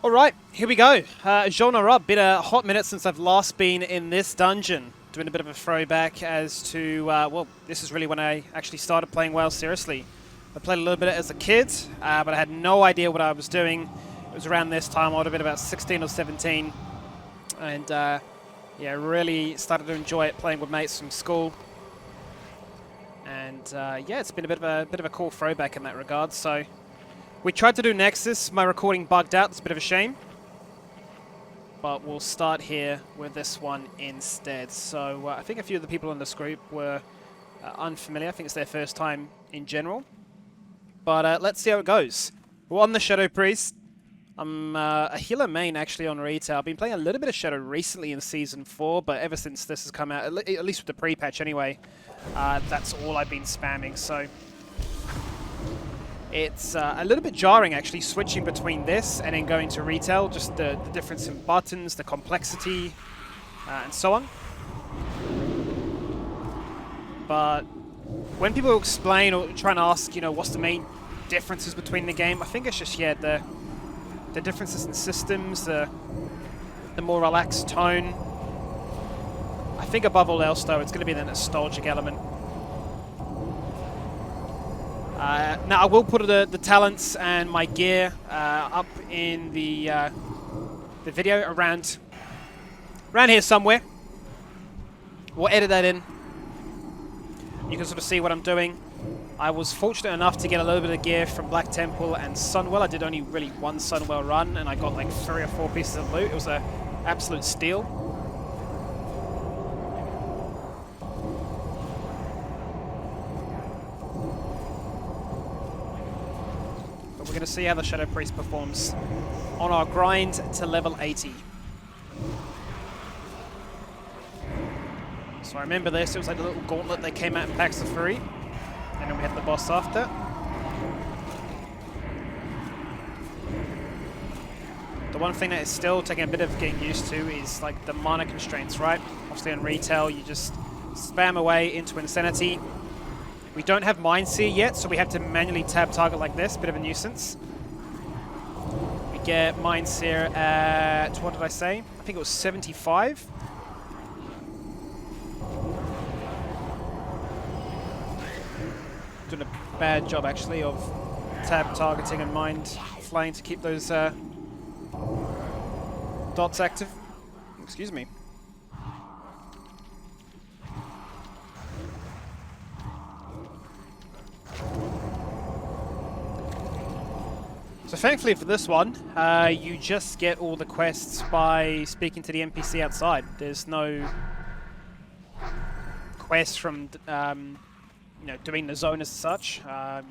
Alright, here we go. Azjol-Nerub, been a hot minute since I've last been in this dungeon. Doing a bit of a throwback as to, well, this is really when I actually started playing WoW seriously. I played a little bit as a kid, but I had no idea what I was doing. It was around this time, I would have been about 16 or 17. And, yeah, really started to enjoy it playing with mates from school. And, yeah, it's been a bit of a cool throwback in that regard, so... We tried to do Nexus, my recording bugged out, it's a bit of a shame. But we'll start here with this one instead. So I think a few of the people in this group were unfamiliar, I think it's their first time in general. But let's see how it goes. We're on the Shadow Priest. I'm a healer main actually on retail. I've been playing a little bit of Shadow recently in Season 4, but ever since this has come out, at least with the pre-patch anyway, that's all I've been spamming, so... It's a little bit jarring, actually, switching between this and then going to retail. Just the difference in buttons, the complexity, and so on. But when people explain or try and ask, you know, what's the main differences between the game, I think it's just, yeah, the differences in systems, the more relaxed tone. I think above all else, though, it's going to be the nostalgic element. Now I will put the talents and my gear up in the video around here somewhere. We'll edit that in. You can sort of see what I'm doing. I was fortunate enough to get a little bit of gear from Black Temple and Sunwell. I did only really one Sunwell run, and I got like 3 or 4 pieces of loot. It was an absolute steal. We're going to see how the Shadow Priest performs on our grind to level 80. So I remember this, it was like a little gauntlet that came out in packs of 3. And then we had the boss after. The one thing that is still taking a bit of getting used to is like the mana constraints, right? Obviously on retail you just spam away into insanity. We don't have Mind Seer yet, so we have to manually tab target like this. Bit of a nuisance. We get Mind Seer at, what did I say? I think it was 75. Doing a bad job, actually, of tab targeting and Mind flaying to keep those dots active. Excuse me. So thankfully for this one, you just get all the quests by speaking to the NPC outside. There's no quest from you know, doing the zone as such.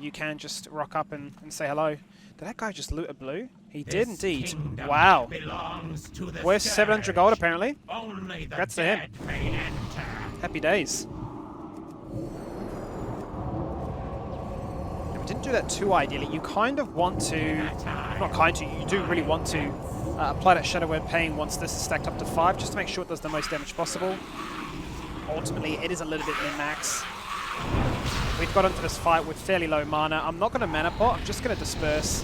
You can just rock up and say hello. Did that guy just loot a blue? He did indeed. Wow. Worth 700 gold apparently. Congrats to him. Happy days. Didn't do that too ideally. You kind of want to, not kind to, you do really want to apply that Shadow Word Pain once this is stacked up to 5, just to make sure it does the most damage possible. Ultimately, it is a little bit min-max. We've got into this fight with fairly low mana. I'm not going to mana pot, I'm just going to disperse.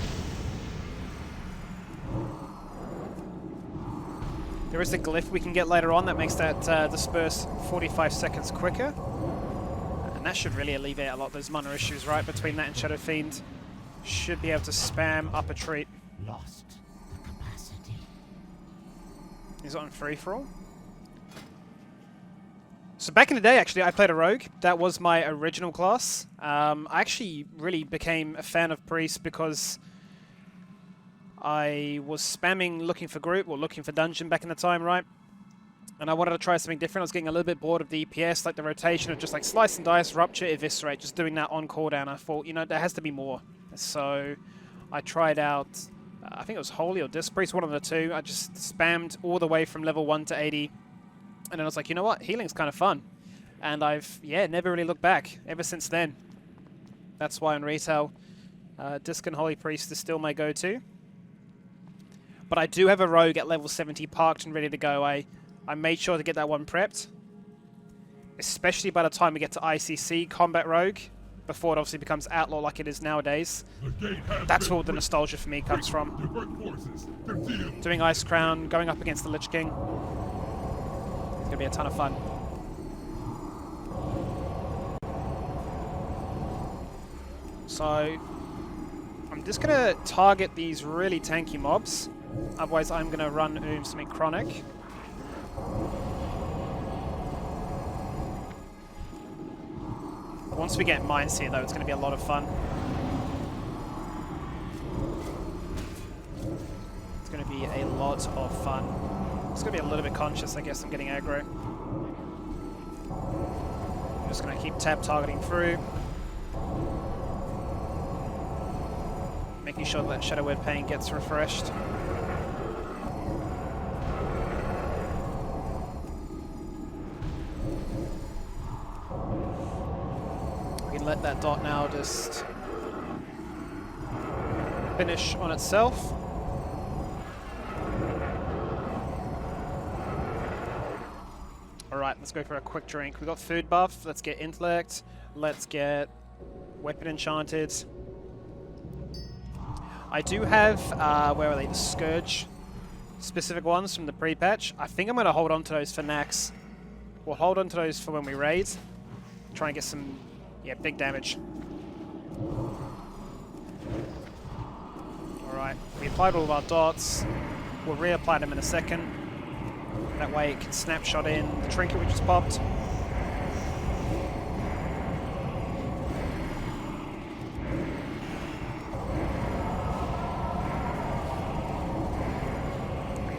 There is a glyph we can get later on that makes that disperse 45 seconds quicker. And that should really alleviate a lot of those mana issues, right? Between that and Shadow Fiend. Should be able to spam up a treat. Lost capacity. Is it on free-for-all? So back in the day, actually, I played a rogue. That was my original class. I actually really became a fan of Priest because I was spamming looking for group or looking for dungeon back in the time, right? And I wanted to try something different. I was getting a little bit bored of the EPS, like the rotation of just like slice and dice, rupture, eviscerate, just doing that on cooldown. I thought, you know, there has to be more. So I tried out, I think it was Holy or Disc Priest, one of the two. I just spammed all the way from level 1 to 80. And then I was like, you know what, healing's kind of fun. And I've, yeah, never really looked back ever since then. That's why on retail, Disc and Holy Priest is still my go-to. But I do have a rogue at level 70 parked and ready to go. I made sure to get that one prepped, especially by the time we get to ICC Combat Rogue. before it obviously becomes outlaw like it is nowadays. That's where the nostalgia for me comes from. Doing Ice Crown, going up against the Lich King. It's going to be a ton of fun. So, I'm just going to target these really tanky mobs. Otherwise, I'm going to run something chronic. Once we get mines here, though, it's going to be a lot of fun. It's going to be a lot of fun. It's going to be a little bit conscious, I guess, I'm getting aggro. I'm just going to keep tab targeting through. Making sure that Shadow Word Pain gets refreshed. We can let that dot now just finish on itself. Alright, let's go for a quick drink. We got food buff, let's get intellect, let's get weapon enchanted. I do have, where are they, the Scourge specific ones from the pre-patch. I think I'm going to hold on to those for Nax. We'll hold on to those for when we raid. Try and get some, yeah, big damage. Alright, we applied all of our dots. We'll reapply them in a second. That way it can snapshot in the trinket we just popped.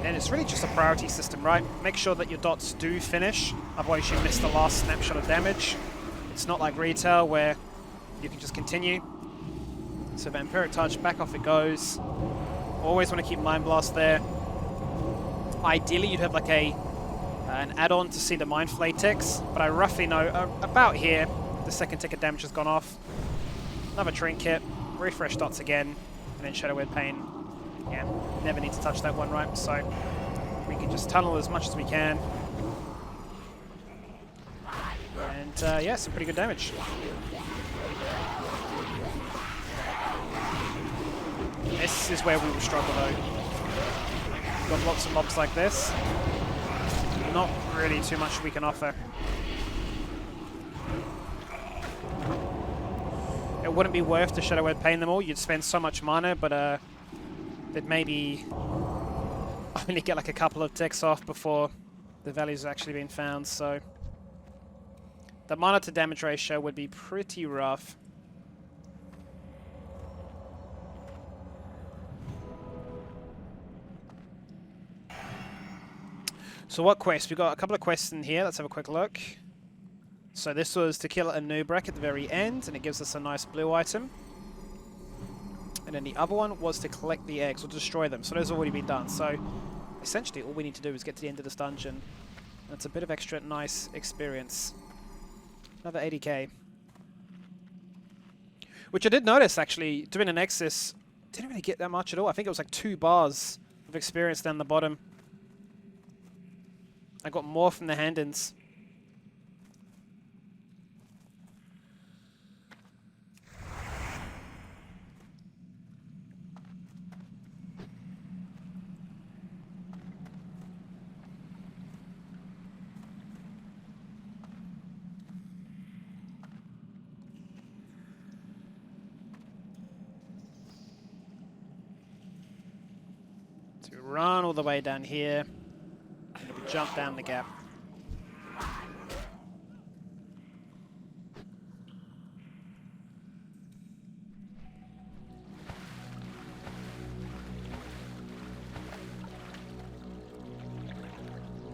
And it's really just a priority system, right? Make sure that your dots do finish, otherwise you miss the last snapshot of damage. It's not like retail where you can just continue. So Vampiric Touch, back off it goes. Always want to keep Mind Blast there. Ideally you'd have like an add-on to see the Mind Flay ticks, but I roughly know about here the second tick of damage has gone off. Another trinket, refresh dots again, and then Shadow Word Pain. Yeah, never need to touch that one, right? So we can just tunnel as much as we can. And yeah, some pretty good damage. This is where we will struggle though. Got lots of mobs like this. Not really too much we can offer. It wouldn't be worth to Shadow Word Pain them all. You'd spend so much mana, but they'd maybe only get like a couple of ticks off before the values have actually been found, so the mana to damage ratio would be pretty rough. So what quest? We've got a couple of quests in here. Let's have a quick look. So this was to kill a Nubrak at the very end, and it gives us a nice blue item. And then the other one was to collect the eggs or destroy them. So those have already been done. So essentially all we need to do is get to the end of this dungeon. And it's a bit of extra nice experience. Another 80k. Which I did notice actually, doing an Nexus, didn't really get that much at all. I think it was like 2 bars of experience down the bottom. I got more from the hand-ins. So we run all the way down here. Jump down the gap.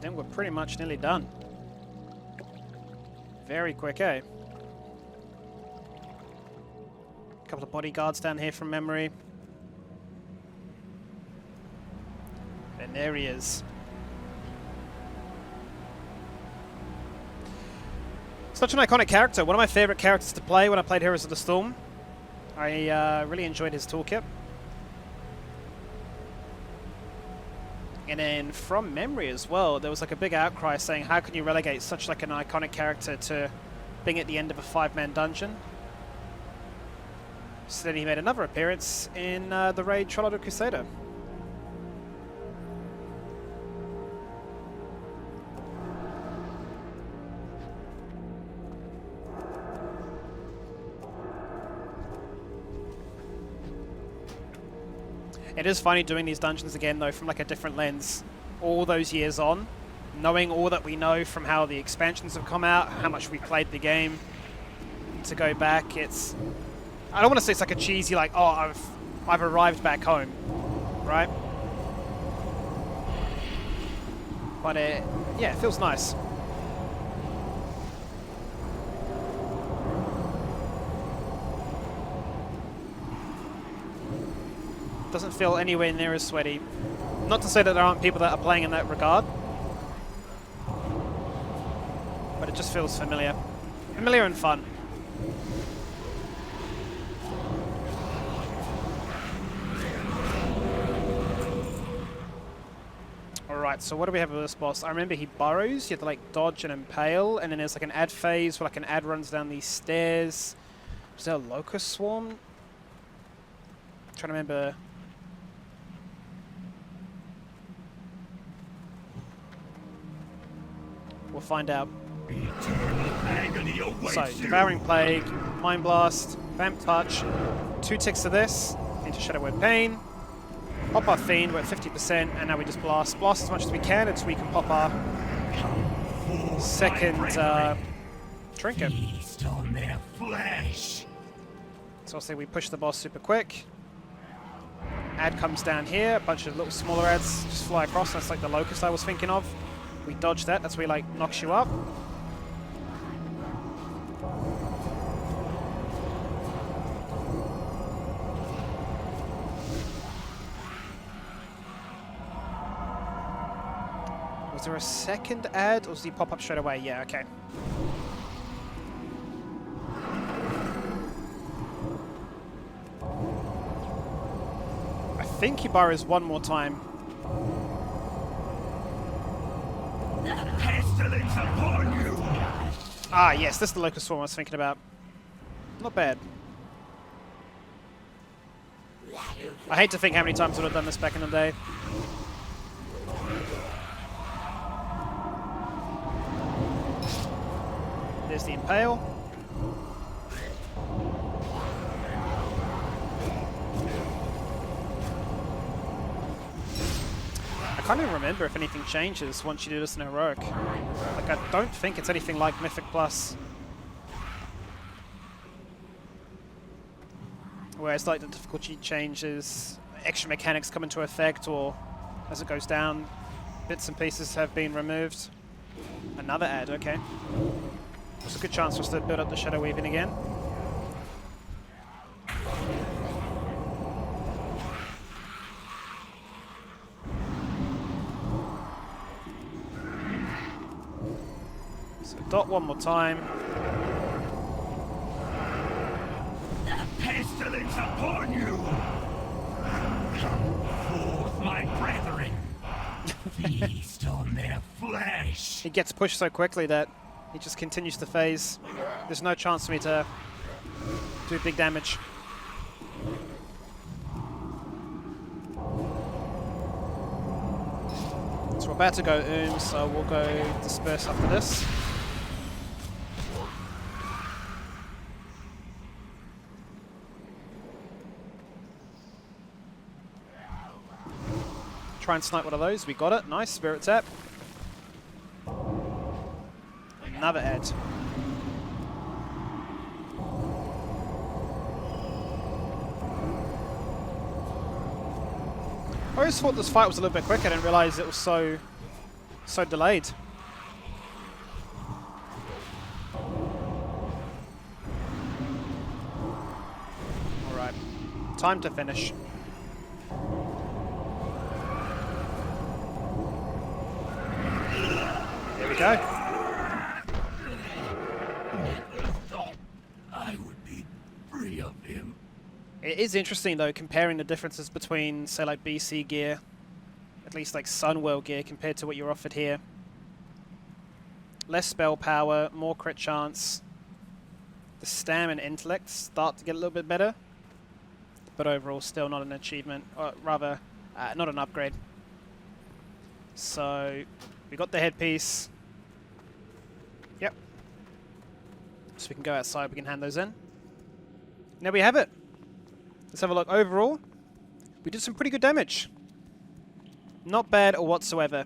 Then we're pretty much nearly done. Very quick, eh? A couple of bodyguards down here from memory. And there he is. Such an iconic character. One of my favorite characters to play when I played Heroes of the Storm. I really enjoyed his toolkit. And then from memory as well, there was like a big outcry saying, how can you relegate such like an iconic character to being at the end of a 5-man dungeon? So then he made another appearance in the raid Trollodor Crusader. It is funny doing these dungeons again though from like a different lens all those years on, knowing all that we know from how the expansions have come out, how much we played the game. To go back, it's, I don't want to say it's like a cheesy like, oh, I've arrived back home, right? But yeah, it feels nice. Doesn't feel anywhere near as sweaty. Not to say that there aren't people that are playing in that regard, but it just feels familiar. Familiar and fun. Alright, so what do we have with this boss? I remember he burrows, you have to like dodge and impale, and then there's like an ad phase where like an ad runs down these stairs. Is there a locust swarm? I'm trying to remember. We'll find out. So, Devouring Plague, Mind Blast, Vamp Touch, 2 ticks of this, into Shadow Word Pain, pop our Fiend, we're at 50%, and now we just blast. Blast as much as we can until we can pop our second trinket. So I'll say we push the boss super quick. Ad comes down here, a bunch of little smaller ads just fly across, that's like the locust I was thinking of. We dodge that, that's where he like knocks you up. Was there a second ad, or does he pop up straight away? Yeah, okay. I think he burrows one more time. Ah, yes, this is the locust swarm I was thinking about. Not bad. I hate to think how many times I would have done this back in the day. There's the impale. I can't even remember if anything changes once you do this in heroic. Like, I don't think it's anything like Mythic Plus. Whereas like the difficulty changes, extra mechanics come into effect, or as it goes down, bits and pieces have been removed. Another ad, okay. There's a good chance for us to build up the Shadow Weaving again. So dot one more time. The pestilence upon you! Come forth, my brethren! Feast on their flesh! He gets pushed so quickly that he just continues to phase. There's no chance for me to do big damage. So we're about to go so we'll go disperse after this. Try and snipe one of those. We got it. Nice. Spirit tap. Another ad. I always thought this fight was a little bit quicker. I didn't realize it was so delayed. Alright. Time to finish. There we go. It is interesting though, comparing the differences between, say, like BC gear, at least like Sunworld gear, compared to what you're offered here. Less spell power, more crit chance. The stam and intellect start to get a little bit better. but overall still not an achievement, or rather, not an upgrade. So, we got the headpiece. Yep. So we can go outside, we can hand those in. There we have it. Let's have a look. Overall, we did some pretty good damage. Not bad whatsoever.